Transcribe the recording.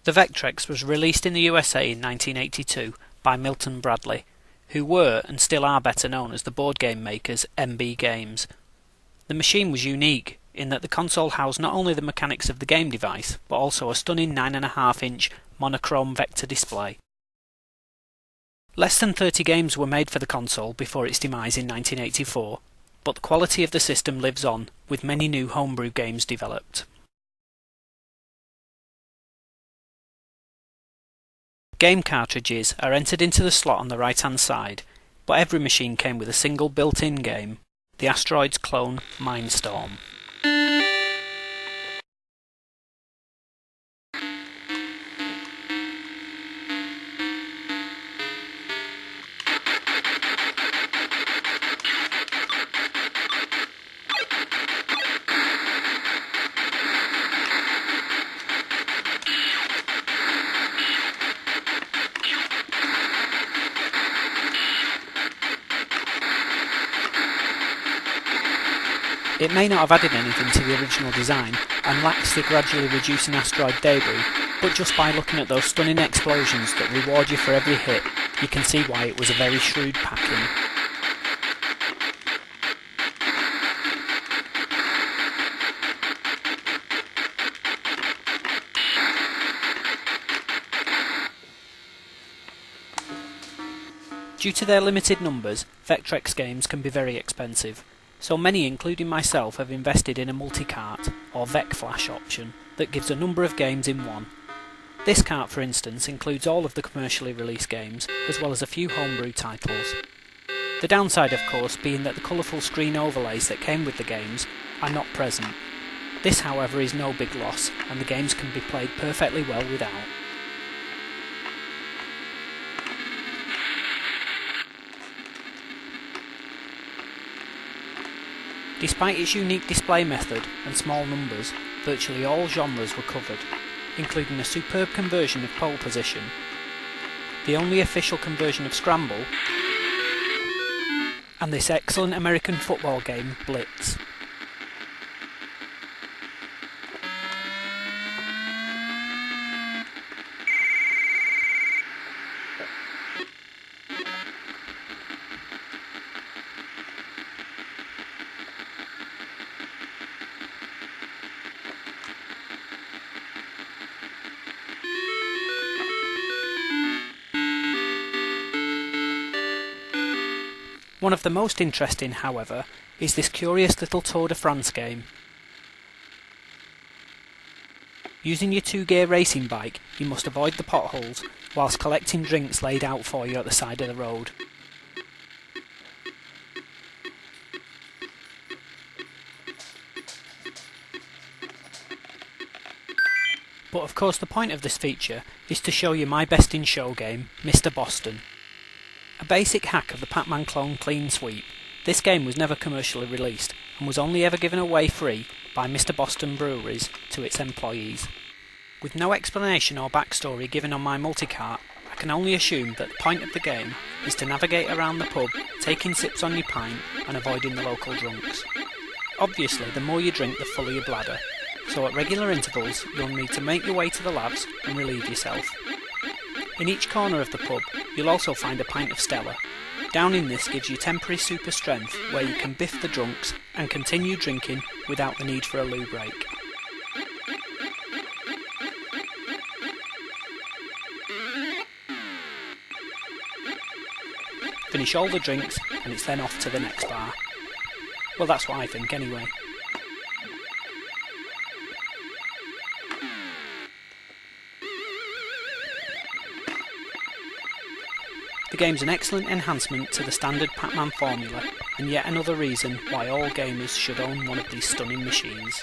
The Vectrex was released in the USA in 1982 by Milton Bradley, who were and still are better known as the board game makers MB Games. The machine was unique in that the console housed not only the mechanics of the game device, but also a stunning 9.5-inch monochrome vector display. Less than 30 games were made for the console before its demise in 1984, but the quality of the system lives on, with many new homebrew games developed. Game cartridges are entered into the slot on the right-hand side, but every machine came with a single built-in game, the Asteroids clone Mindstorm. It may not have added anything to the original design and lacks the gradually reducing asteroid debris, but just by looking at those stunning explosions that reward you for every hit, you can see why it was a very shrewd packing. Due to their limited numbers, Vectrex games can be very expensive. So many, including myself, have invested in a multi-cart, or VecFlash option, that gives a number of games in one. This cart, for instance, includes all of the commercially released games, as well as a few homebrew titles. The downside, of course, being that the colourful screen overlays that came with the games are not present. This, however, is no big loss, and the games can be played perfectly well without. Despite its unique display method and small numbers, virtually all genres were covered, including a superb conversion of pole position, the only official conversion of Scramble, and this excellent American football game, Blitz. One of the most interesting, however, is this curious little Tour de France game. Using your 2-gear racing bike, you must avoid the potholes whilst collecting drinks laid out for you at the side of the road. But of course the point of this feature is to show you my best in show game, Mr. Boston. A basic hack of the Pac-Man clone clean sweep, this game was never commercially released and was only ever given away free by Mr. Boston Breweries to its employees. With no explanation or backstory given on my multicart, I can only assume that the point of the game is to navigate around the pub, taking sips on your pint and avoiding the local drunks. Obviously, the more you drink, the fuller your bladder, so at regular intervals you'll need to make your way to the labs and relieve yourself. In each corner of the pub, you'll also find a pint of Stella. Downing this gives you temporary super strength where you can biff the drunks and continue drinking without the need for a loo break. Finish all the drinks and it's then off to the next bar. Well, that's what I think anyway. The game's an excellent enhancement to the standard Pac-Man formula, and yet another reason why all gamers should own one of these stunning machines.